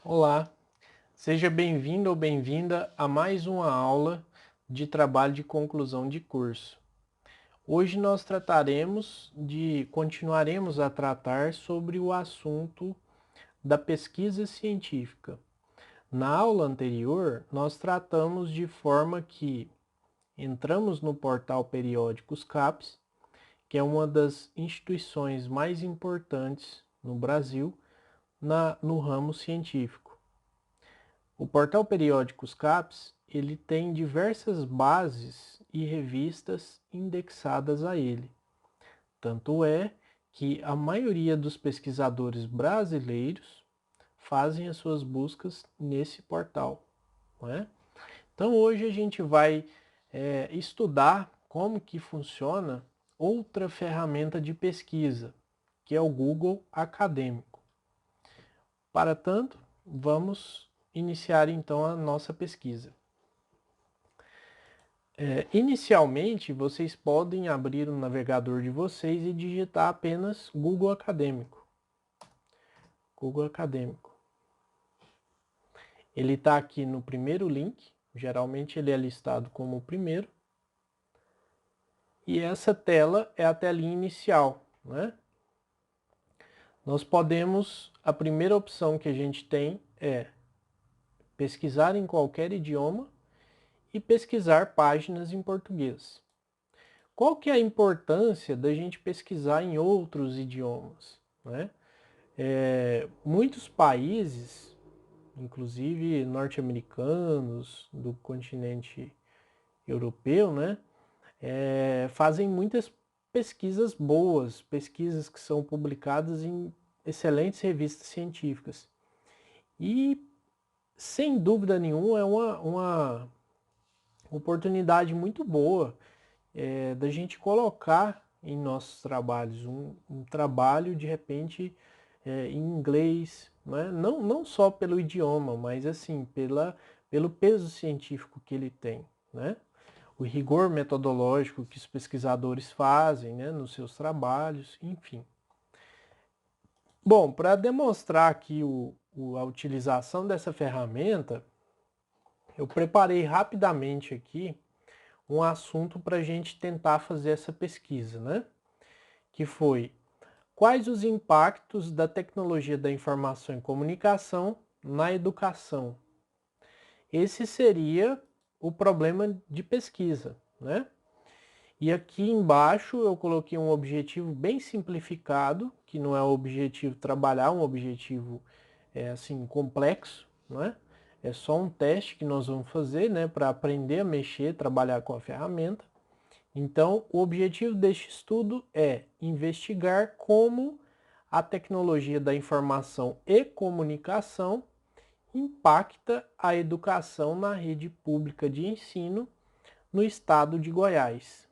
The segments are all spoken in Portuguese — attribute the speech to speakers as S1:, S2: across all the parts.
S1: Olá, seja bem-vindo ou bem-vinda a mais uma aula de trabalho de conclusão de curso. Hoje nós continuaremos a tratar sobre o assunto da pesquisa científica. Na aula anterior, nós tratamos de forma que entramos no portal Periódicos CAPES, que é uma das instituições mais importantes no Brasil no ramo científico. O portal Periódicos CAPES, ele tem diversas bases e revistas indexadas a ele. Tanto é que a maioria dos pesquisadores brasileiros fazem as suas buscas nesse portal, não é? Então hoje a gente vai estudar como que funciona outra ferramenta de pesquisa, que é o Google Acadêmico. Para tanto, vamos iniciar então a nossa pesquisa. Inicialmente, vocês podem abrir o navegador de vocês e digitar apenas Google Acadêmico. Google Acadêmico. Ele está aqui no primeiro link, geralmente ele é listado como o primeiro. E essa tela é a telinha inicial, né? A primeira opção que a gente tem é pesquisar em qualquer idioma e pesquisar páginas em português. Qual que é a importância da gente pesquisar em outros idiomas, né? Muitos países, inclusive norte-americanos, do continente europeu, né, fazem muitas pesquisas boas, pesquisas que são publicadas em excelentes revistas científicas. E, sem dúvida nenhuma, é uma oportunidade muito boa da gente colocar em nossos trabalhos um trabalho, de repente, em inglês, né? Não só pelo idioma, mas assim, pelo peso científico que ele tem, né? O rigor metodológico que os pesquisadores fazem, né, nos seus trabalhos, enfim. Bom, para demonstrar aqui a utilização dessa ferramenta, eu preparei rapidamente aqui um assunto para a gente tentar fazer essa pesquisa, né? Que foi: quais os impactos da tecnologia da informação e comunicação na educação? Esse seria o problema de pesquisa, né? E aqui embaixo eu coloquei um objetivo bem simplificado, que não é o objetivo trabalhar, um objetivo assim complexo, né? É só um teste que nós vamos fazer, né, para aprender a mexer, trabalhar com a ferramenta. Então, o objetivo deste estudo é investigar como a tecnologia da informação e comunicação impacta a educação na rede pública de ensino no estado de Goiás.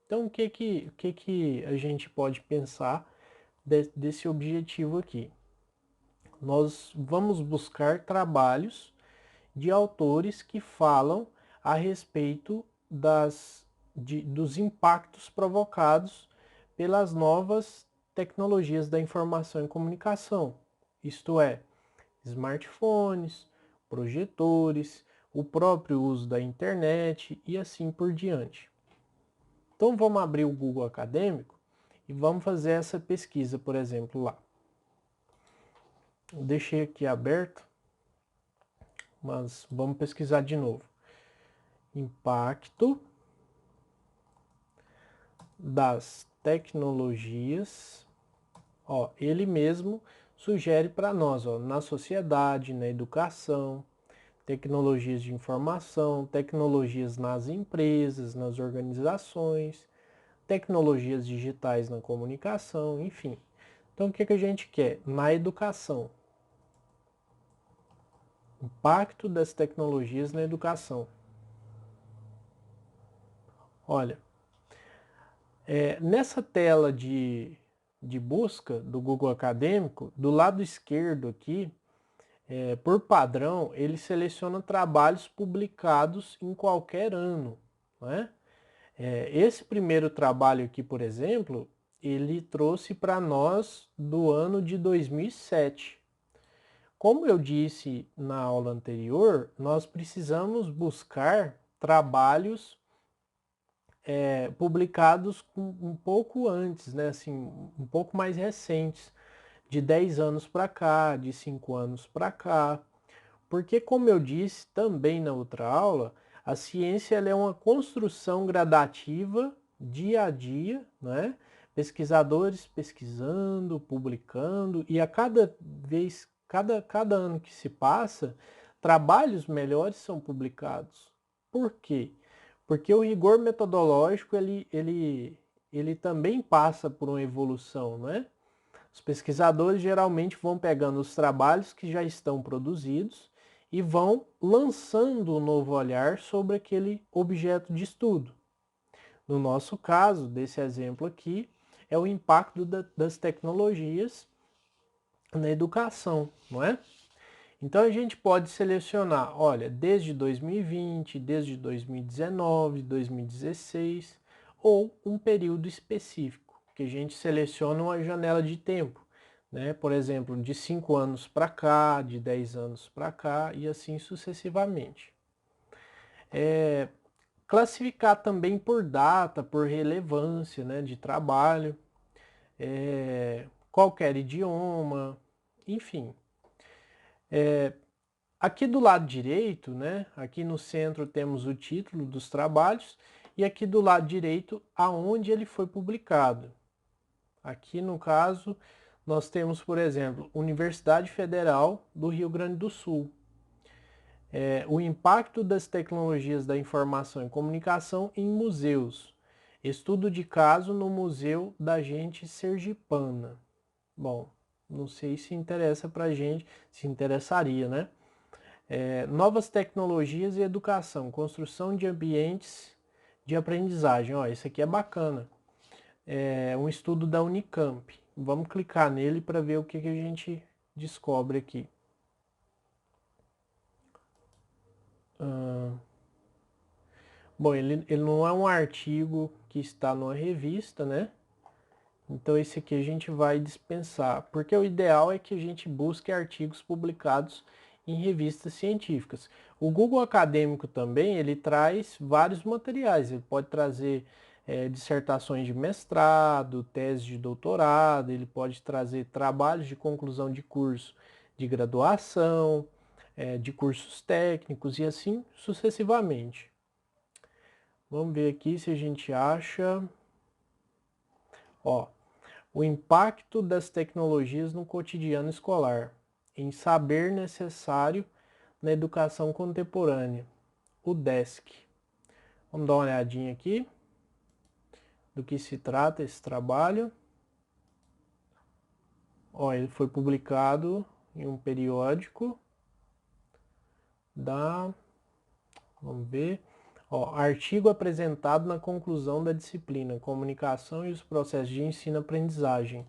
S1: Então, o que a gente pode pensar desse objetivo aqui? Nós vamos buscar trabalhos de autores que falam a respeito dos impactos provocados pelas novas tecnologias da informação e comunicação, isto é, smartphones, projetores, o próprio uso da internet e assim por diante. Então vamos abrir o Google Acadêmico e vamos fazer essa pesquisa, por exemplo, lá. Eu deixei aqui aberto, mas vamos pesquisar de novo. Impacto das tecnologias, ó, ele mesmo sugere para nós, ó, na sociedade, na educação, tecnologias de informação, tecnologias nas empresas, nas organizações, tecnologias digitais na comunicação, enfim. Então, o que a gente quer? Na educação. Impacto das tecnologias na educação. Olha, nessa tela de busca do Google Acadêmico, do lado esquerdo aqui, por padrão, ele seleciona trabalhos publicados em qualquer ano, né? Esse primeiro trabalho aqui, por exemplo, ele trouxe para nós do ano de 2007. Como eu disse na aula anterior, nós precisamos buscar trabalhos publicados um pouco antes, né? Assim, um pouco mais recentes, de 10 anos para cá, de 5 anos para cá. Porque, como eu disse também na outra aula, a ciência ela é uma construção gradativa, dia a dia, né? Pesquisadores pesquisando, publicando, e a cada vez, cada ano que se passa, trabalhos melhores são publicados. Por quê? Porque o rigor metodológico ele também passa por uma evolução, né? Os pesquisadores geralmente vão pegando os trabalhos que já estão produzidos e vão lançando um novo olhar sobre aquele objeto de estudo. No nosso caso, desse exemplo aqui, é o impacto das tecnologias na educação, não é? Então a gente pode selecionar, olha, desde 2020, desde 2019, 2016, ou um período específico, que a gente seleciona uma janela de tempo, né? Por exemplo, de 5 anos para cá, de 10 anos para cá e assim sucessivamente. Classificar também por data, por relevância, né, de trabalho, qualquer idioma, enfim. Aqui do lado direito, né, aqui no centro temos o título dos trabalhos e aqui do lado direito aonde ele foi publicado. Aqui no caso nós temos, por exemplo, Universidade Federal do Rio Grande do Sul. O impacto das tecnologias da informação e comunicação em museus. Estudo de caso no Museu da Gente Sergipana. Bom, não sei se interessa pra gente, se interessaria, né? Novas tecnologias e educação, construção de ambientes de aprendizagem. Ó, esse aqui é bacana. É um estudo da Unicamp. Vamos clicar nele para ver o que a gente descobre aqui. Bom, ele não é um artigo que está numa revista, né? Então esse aqui a gente vai dispensar, porque o ideal é que a gente busque artigos publicados em revistas científicas. O Google Acadêmico também, ele traz vários materiais, ele pode trazer dissertações de mestrado, tese de doutorado, ele pode trazer trabalhos de conclusão de curso de graduação, de cursos técnicos e assim sucessivamente. Vamos ver aqui se a gente acha. Ó, o impacto das tecnologias no cotidiano escolar, em saber necessário na educação contemporânea, o DESC. Vamos dar uma olhadinha aqui do que se trata esse trabalho. Ó, ele foi publicado em um periódico da... Vamos ver. Ó, artigo apresentado na conclusão da disciplina Comunicação e os processos de ensino-aprendizagem.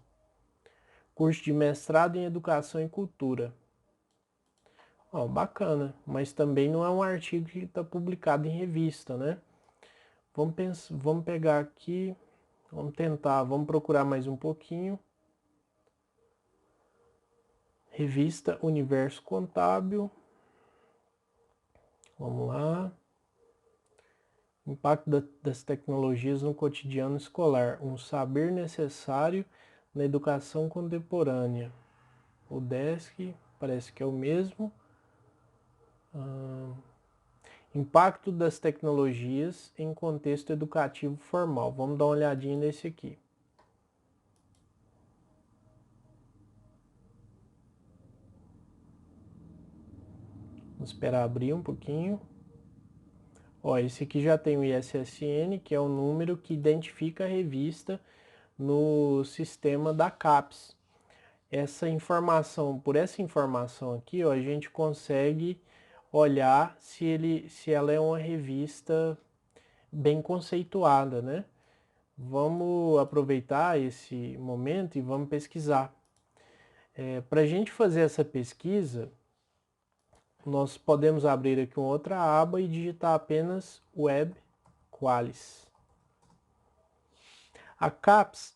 S1: Curso de mestrado em Educação e Cultura. Ó, bacana, mas também não é um artigo que está publicado em revista, né? Vamos pegar aqui, vamos procurar mais um pouquinho. Revista Universo Contábil. Vamos lá. Impacto das tecnologias no cotidiano escolar. Um saber necessário na educação contemporânea. O DESC parece que é o mesmo. Impacto das tecnologias em contexto educativo formal. Vamos dar uma olhadinha nesse aqui. Vamos esperar abrir um pouquinho. Ó, esse aqui já tem o ISSN, que é o número que identifica a revista no sistema da CAPES. Por essa informação aqui, ó, a gente consegue olhar se ela é uma revista bem conceituada, né? Vamos aproveitar esse momento e vamos pesquisar. Para a gente fazer essa pesquisa, nós podemos abrir aqui uma outra aba e digitar apenas Web Qualis. A CAPES,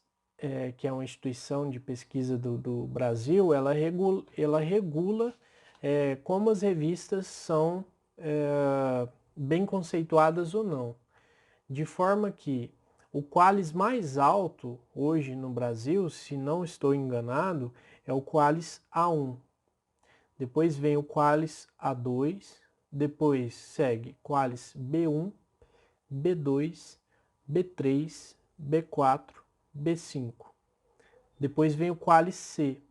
S1: que é uma instituição de pesquisa do Brasil, ela regula como as revistas são bem conceituadas ou não. De forma que o Qualis mais alto hoje no Brasil, se não estou enganado, é o Qualis A1. Depois vem o Qualis A2, depois segue Qualis B1, B2, B3, B4, B5. Depois vem o Qualis C.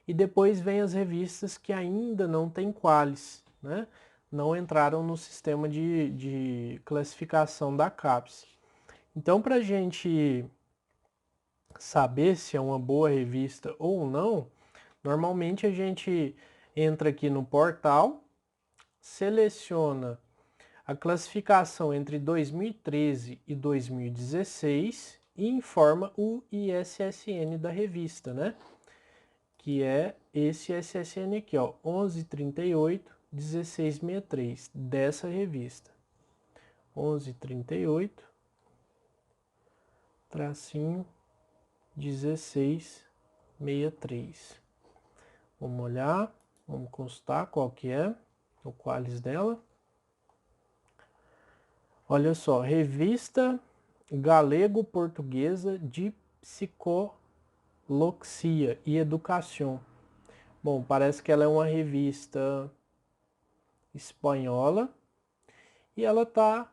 S1: E depois vem as revistas que ainda não têm Qualis, né? Não entraram no sistema de classificação da CAPES. Então, para a gente saber se é uma boa revista ou não, normalmente a gente entra aqui no portal, seleciona a classificação entre 2013 e 2016 e informa o ISSN da revista, né? Que é esse ISSN aqui, ó, 1138-1663, dessa revista. 1138, tracinho 1663. Vamos olhar, vamos consultar qual que é o Qualis dela. Olha só, Revista Galego-Portuguesa de Psicoloxia e Educação. Bom, parece que ela é uma revista espanhola e ela está,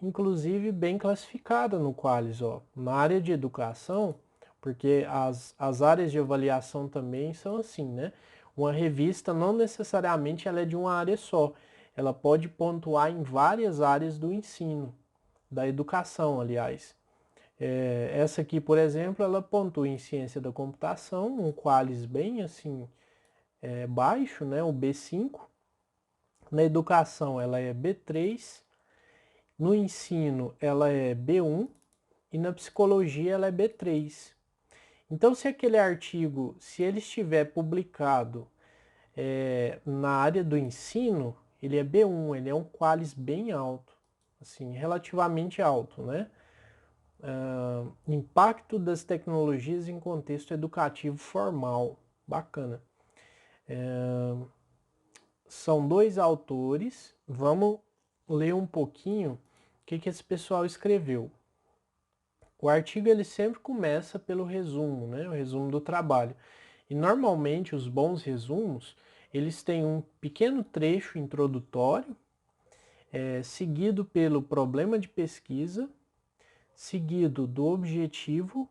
S1: inclusive, bem classificada no Qualis, ó. Na área de educação, porque as áreas de avaliação também são assim, né? Uma revista não necessariamente ela é de uma área só. Ela pode pontuar em várias áreas do ensino, da educação, aliás. Essa aqui, por exemplo, ela pontua em ciência da computação, um Qualis bem assim, baixo, né? O B5. Na educação ela é B3. No ensino ela é B1. E na psicologia ela é B3. Então, se aquele artigo, se ele estiver publicado na área do ensino, ele é B1, ele é um Qualis bem alto, assim, relativamente alto, né? Impacto das tecnologias em contexto educativo formal, bacana. São dois autores, vamos ler um pouquinho o que esse pessoal escreveu. O artigo ele sempre começa pelo resumo, né? O resumo do trabalho. E normalmente os bons resumos, eles têm um pequeno trecho introdutório, seguido pelo problema de pesquisa, seguido do objetivo,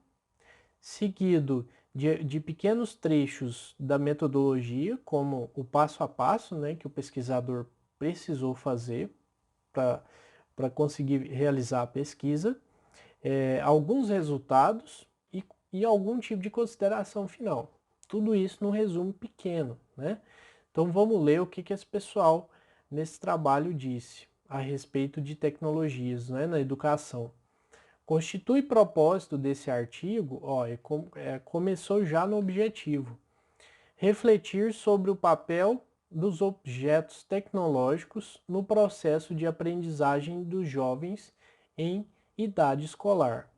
S1: seguido de pequenos trechos da metodologia, como o passo a passo, né, que o pesquisador precisou fazer para conseguir realizar a pesquisa, alguns resultados e algum tipo de consideração final. Tudo isso num resumo pequeno, né? Então vamos ler o que esse pessoal nesse trabalho disse a respeito de tecnologias, né, na educação. Constitui propósito desse artigo, começou já no objetivo, refletir sobre o papel dos objetos tecnológicos no processo de aprendizagem dos jovens em idade escolar.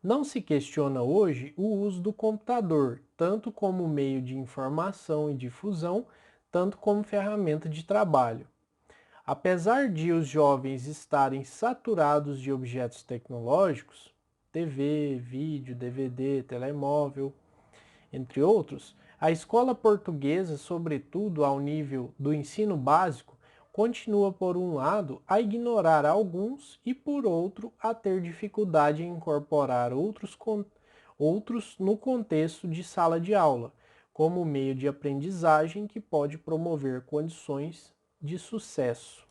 S1: Não se questiona hoje o uso do computador, tanto como meio de informação e difusão, tanto como ferramenta de trabalho. Apesar de os jovens estarem saturados de objetos tecnológicos, TV, vídeo, DVD, telemóvel, entre outros, a escola portuguesa, sobretudo ao nível do ensino básico, continua, por um lado, a ignorar alguns e, por outro, a ter dificuldade em incorporar outros no contexto de sala de aula, como meio de aprendizagem que pode promover condições de sucesso.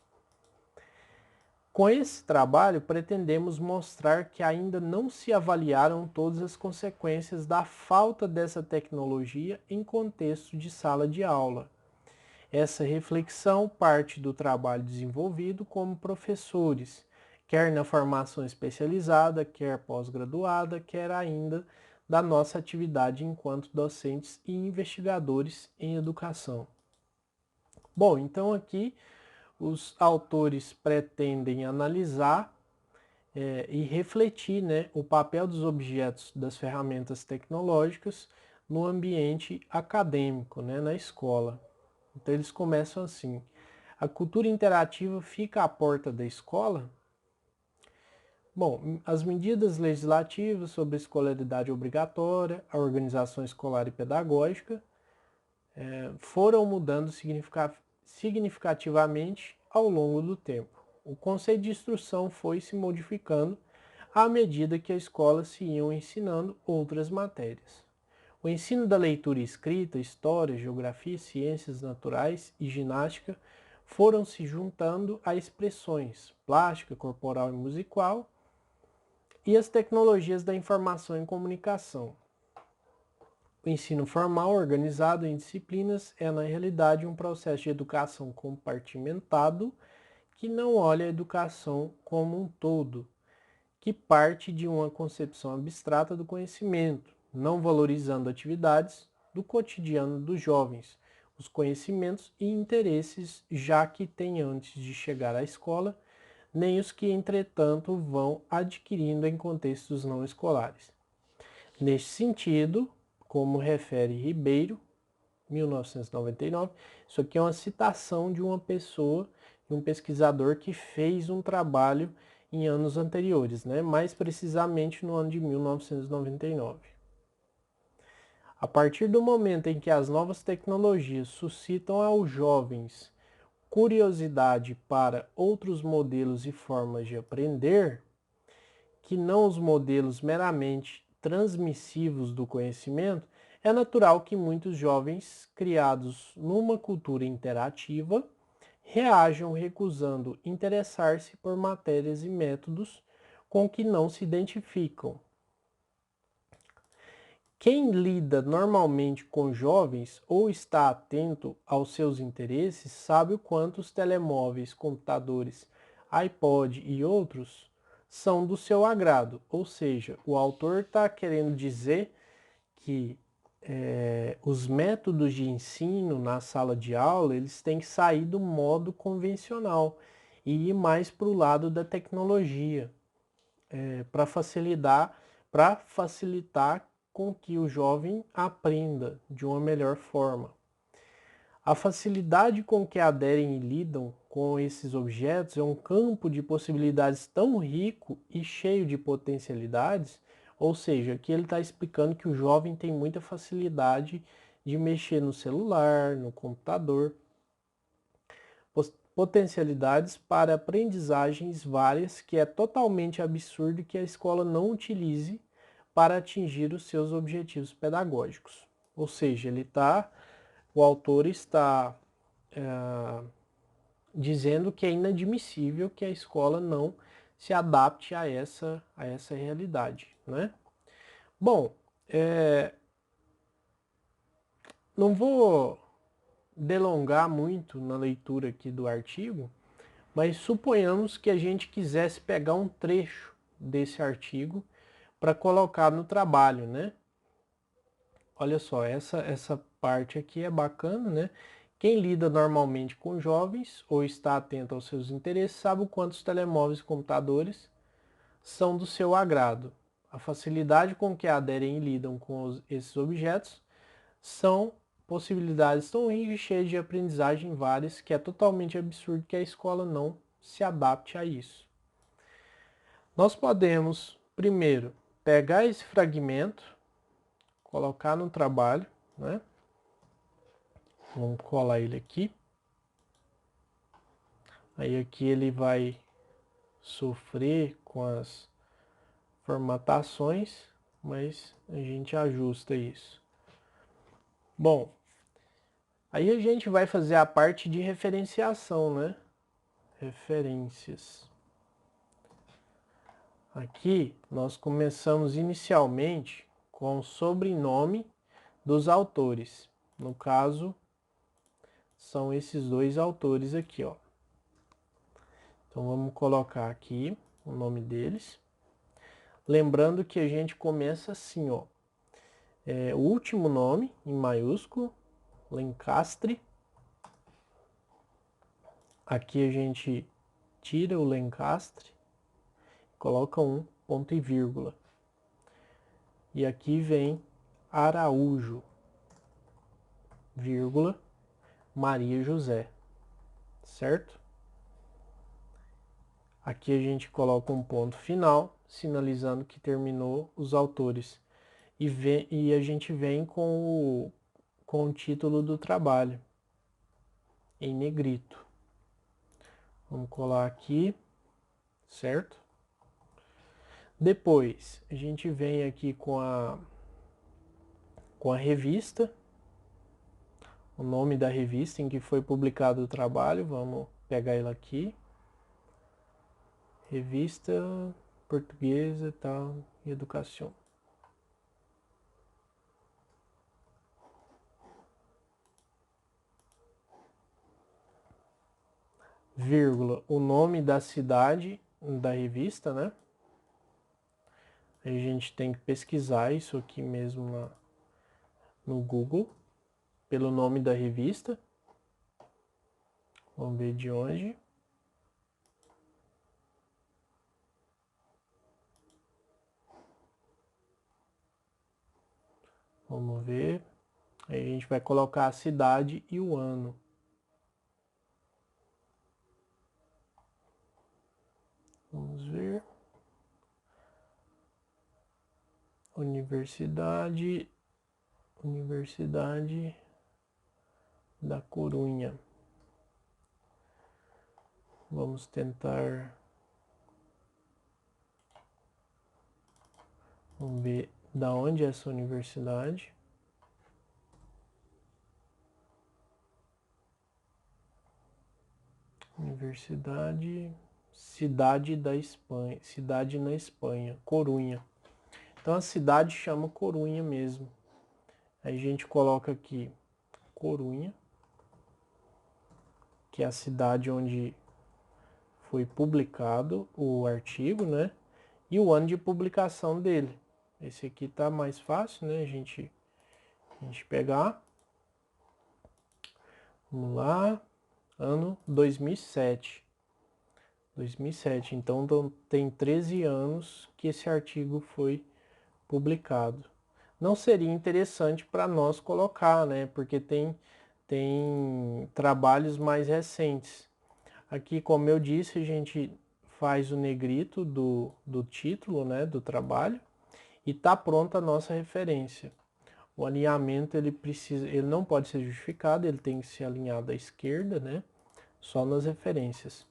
S1: Com esse trabalho, pretendemos mostrar que ainda não se avaliaram todas as consequências da falta dessa tecnologia em contexto de sala de aula. Essa reflexão parte do trabalho desenvolvido como professores, quer na formação especializada, quer pós-graduada, quer ainda da nossa atividade enquanto docentes e investigadores em educação. Bom, então aqui os autores pretendem analisar e refletir, né, o papel dos objetos das ferramentas tecnológicas no ambiente acadêmico, né, na escola. Então eles começam assim: a cultura interativa fica à porta da escola? Bom, as medidas legislativas sobre a escolaridade obrigatória, a organização escolar e pedagógica foram mudando significativamente ao longo do tempo. O conceito de instrução foi se modificando à medida que a escola se iam ensinando outras matérias. O ensino da leitura e escrita, história, geografia, ciências naturais e ginástica foram se juntando a expressões plástica, corporal e musical e as tecnologias da informação e comunicação. O ensino formal, organizado em disciplinas, é na realidade um processo de educação compartimentado que não olha a educação como um todo, que parte de uma concepção abstrata do conhecimento, não valorizando atividades do cotidiano dos jovens, os conhecimentos e interesses já que têm antes de chegar à escola, nem os que, entretanto, vão adquirindo em contextos não escolares. Neste sentido, como refere Ribeiro, 1999, isso aqui é uma citação de uma pessoa, de um pesquisador que fez um trabalho em anos anteriores, né? Mais precisamente no ano de 1999. A partir do momento em que as novas tecnologias suscitam aos jovens curiosidade para outros modelos e formas de aprender, que não os modelos meramente transmissivos do conhecimento, é natural que muitos jovens criados numa cultura interativa reajam recusando interessar-se por matérias e métodos com que não se identificam. Quem lida normalmente com jovens ou está atento aos seus interesses sabe o quanto os telemóveis, computadores, iPod e outros são do seu agrado. Ou seja, o autor está querendo dizer que os métodos de ensino na sala de aula eles têm que sair do modo convencional e ir mais para o lado da tecnologia, para facilitar com que o jovem aprenda de uma melhor forma. A facilidade com que aderem e lidam com esses objetos é um campo de possibilidades tão rico e cheio de potencialidades, ou seja, aqui ele está explicando que o jovem tem muita facilidade de mexer no celular, no computador, potencialidades para aprendizagens várias que é totalmente absurdo que a escola não utilize para atingir os seus objetivos pedagógicos. Ou seja, o autor está dizendo que é inadmissível que a escola não se adapte a essa realidade, né? Bom, não vou delongar muito na leitura aqui do artigo, mas suponhamos que a gente quisesse pegar um trecho desse artigo para colocar no trabalho, né? Olha só, essa parte aqui é bacana, né? Quem lida normalmente com jovens ou está atento aos seus interesses sabe o quanto os telemóveis e computadores são do seu agrado. A facilidade com que aderem e lidam com esses objetos são possibilidades tão ricas e cheias de aprendizagem várias que é totalmente absurdo que a escola não se adapte a isso. Nós podemos, primeiro, pegar esse fragmento, colocar no trabalho, né? Vamos colar ele aqui. Aí aqui ele vai sofrer com as formatações, mas a gente ajusta isso. Bom, aí a gente vai fazer a parte de referenciação, né? Referências. Aqui nós começamos inicialmente com o sobrenome dos autores. No caso, são esses dois autores aqui, ó. Então vamos colocar aqui o nome deles. Lembrando que a gente começa assim, ó. O último nome em maiúsculo, Lencastre. Aqui a gente tira o Lencastre, coloca um ponto e vírgula. E aqui vem Araújo, vírgula, Maria José, certo? Aqui a gente coloca um ponto final, sinalizando que terminou os autores. E a gente vem com o título do trabalho, em negrito. Vamos colar aqui, certo? Depois, a gente vem aqui com a revista, o nome da revista em que foi publicado o trabalho, vamos pegar ela aqui. Revista Portuguesa tal, e Educação. Vírgula, o nome da cidade da revista, né? A gente tem que pesquisar isso aqui mesmo no Google, pelo nome da revista. Vamos ver de onde. Vamos ver. Aí a gente vai colocar a cidade e o ano. Vamos ver. Universidade da Corunha. Vamos tentar. Vamos ver da onde é essa universidade. Cidade da Espanha, cidade na Espanha, Corunha. Então a cidade chama Corunha mesmo. Aí a gente coloca aqui Corunha, que é a cidade onde foi publicado o artigo, né? E o ano de publicação dele. Esse aqui tá mais fácil, né? A gente pegar. Vamos lá. Ano 2007. 2007. Então tem 13 anos que esse artigo foi publicado. Não seria interessante para nós colocar, né? Porque tem trabalhos mais recentes. Aqui, como eu disse, a gente faz o negrito do título, né, do trabalho, e tá pronta a nossa referência. O alinhamento ele não pode ser justificado, ele tem que ser alinhado à esquerda, né, só nas referências.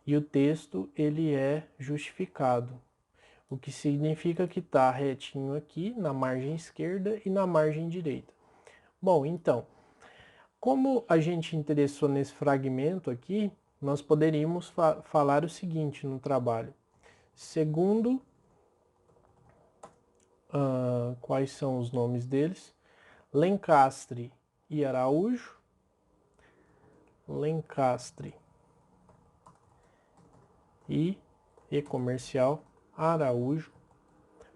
S1: E o texto ele é justificado, o que significa que está retinho aqui na margem esquerda e na margem direita. Bom, então, como a gente interessou nesse fragmento aqui, nós poderíamos falar o seguinte no trabalho. Segundo, quais são os nomes deles? Lencastre e Araújo. Lencastre e comercial Araújo.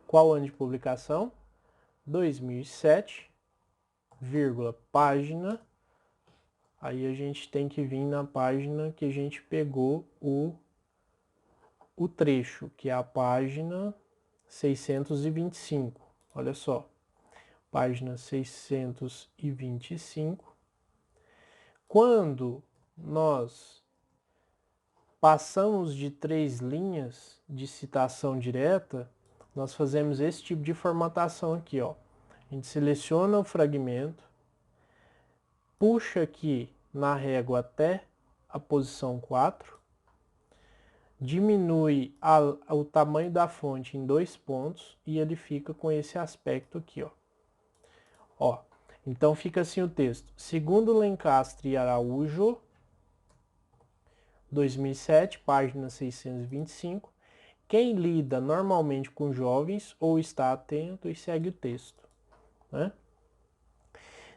S1: Qual ano de publicação? 2007, vírgula, página. Aí a gente tem que vir na página que a gente pegou o trecho, que é a página 625. Olha só, página 625. Quando nós passamos de 3 linhas de citação direta, nós fazemos esse tipo de formatação aqui, ó. A gente seleciona o fragmento, puxa aqui na régua até a posição 4, diminui o tamanho da fonte em 2 pontos e ele fica com esse aspecto aqui, ó. Então fica assim o texto. Segundo Lencastre e Araújo, 2007, página 625, quem lida normalmente com jovens ou está atento e segue o texto, né?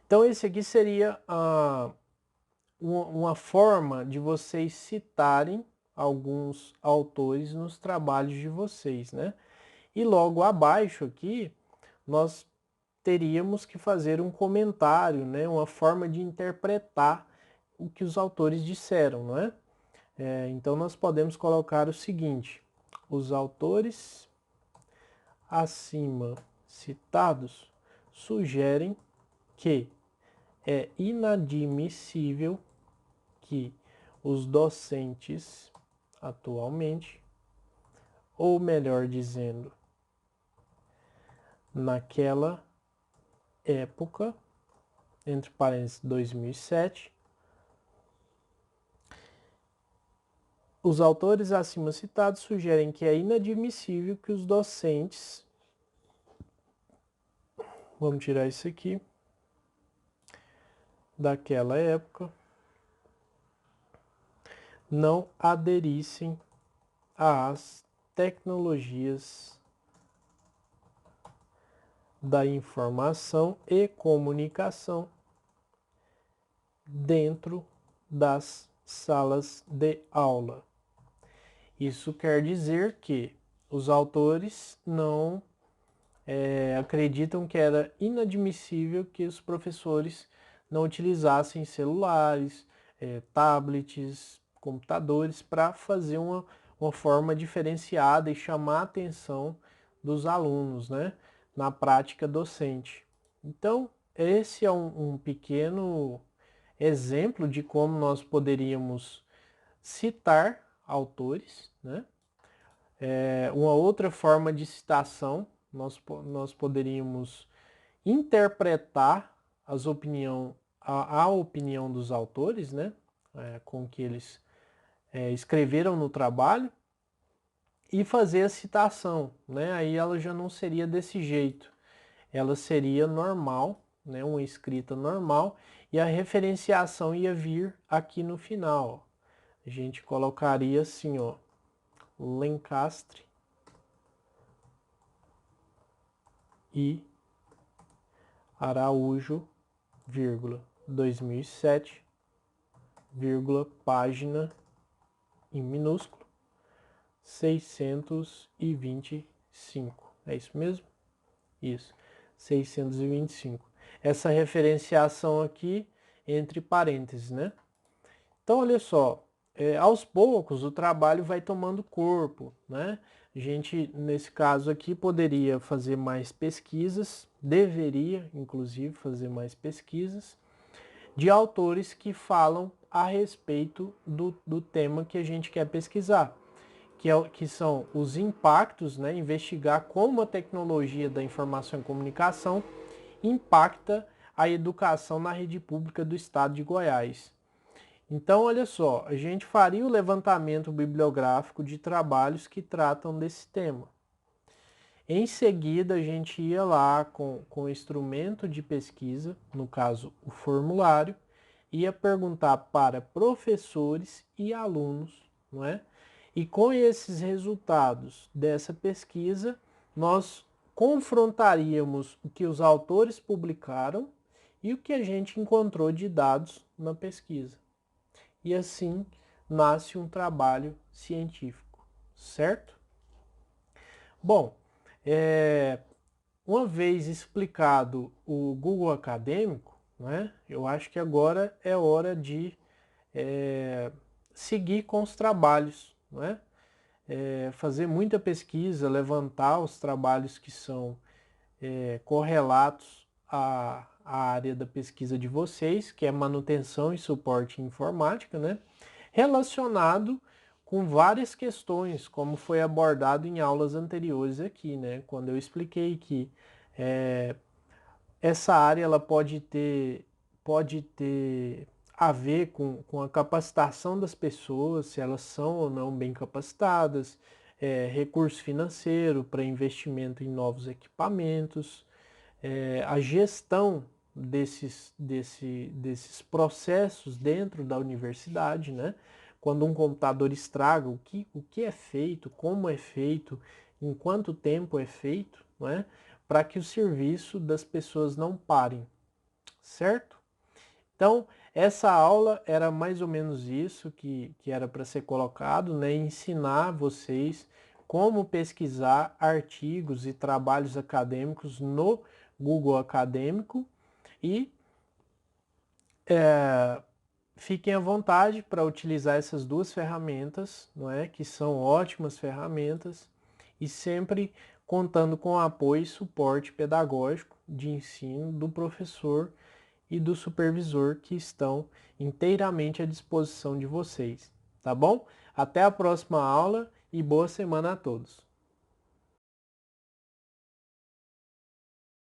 S1: Então esse aqui seria uma forma de vocês citarem alguns autores nos trabalhos de vocês, né? E logo abaixo aqui, nós teríamos que fazer um comentário, né? Uma forma de interpretar o que os autores disseram, não é? Então nós podemos colocar o seguinte: os autores acima citados sugerem que é inadmissível que os docentes atualmente, ou melhor dizendo, naquela época, entre parênteses 2007, os autores acima citados sugerem que é inadmissível que os docentes, vamos tirar isso aqui, daquela época, não aderissem às tecnologias da informação e comunicação dentro das salas de aula. Isso quer dizer que os autores não acreditam que era inadmissível que os professores não utilizassem celulares, tablets, computadores para fazer uma forma diferenciada e chamar a atenção dos alunos, né, na prática docente. Então, esse é um pequeno exemplo de como nós poderíamos citar autores, né? Uma outra forma de citação, nós poderíamos interpretar a opinião dos autores, né? Com que eles escreveram no trabalho, e fazer a citação, né? Aí ela já não seria desse jeito, ela seria normal, né? Uma escrita normal, e a referenciação ia vir aqui no final. A gente colocaria assim, ó, Lencastre e Araújo, vírgula, 2007, vírgula, página em minúsculo, 625. É isso mesmo? Isso, 625. Essa referenciação aqui entre parênteses, né? Então, olha só, aos poucos o trabalho vai tomando corpo, né? A gente, nesse caso aqui, poderia fazer mais pesquisas, deveria, inclusive, fazer mais pesquisas de autores que falam a respeito do tema que a gente quer pesquisar, que são os impactos, né? Investigar como a tecnologia da informação e comunicação impacta a educação na rede pública do estado de Goiás. Então, olha só, a gente faria o levantamento bibliográfico de trabalhos que tratam desse tema. Em seguida, a gente ia lá com o instrumento de pesquisa, no caso, o formulário, ia perguntar para professores e alunos, não é? E com esses resultados dessa pesquisa, nós confrontaríamos o que os autores publicaram e o que a gente encontrou de dados na pesquisa. E assim nasce um trabalho científico, certo? Bom, uma vez explicado o Google Acadêmico, né, eu acho que agora é hora de seguir com os trabalhos, né? Fazer muita pesquisa, levantar os trabalhos que são correlatos à área da pesquisa de vocês, que é manutenção e suporte em informática, né? Relacionado com várias questões, como foi abordado em aulas anteriores aqui, né? Quando eu expliquei que essa área ela pode ter a ver com a capacitação das pessoas, se elas são ou não bem capacitadas, recurso financeiro para investimento em novos equipamentos, a gestão desses processos dentro da universidade, né? Quando um computador estraga, o que é feito, como é feito, em quanto tempo é feito, não é? Para que o serviço das pessoas não parem, certo? Então, essa aula era mais ou menos isso que era para ser colocado, né? Ensinar vocês como pesquisar artigos e trabalhos acadêmicos no Google Acadêmico e fiquem à vontade para utilizar essas duas ferramentas, não é? Que são ótimas ferramentas e sempre contando com o apoio e suporte pedagógico de ensino do professor e do supervisor que estão inteiramente à disposição de vocês, tá bom? Até a próxima aula e boa semana a todos!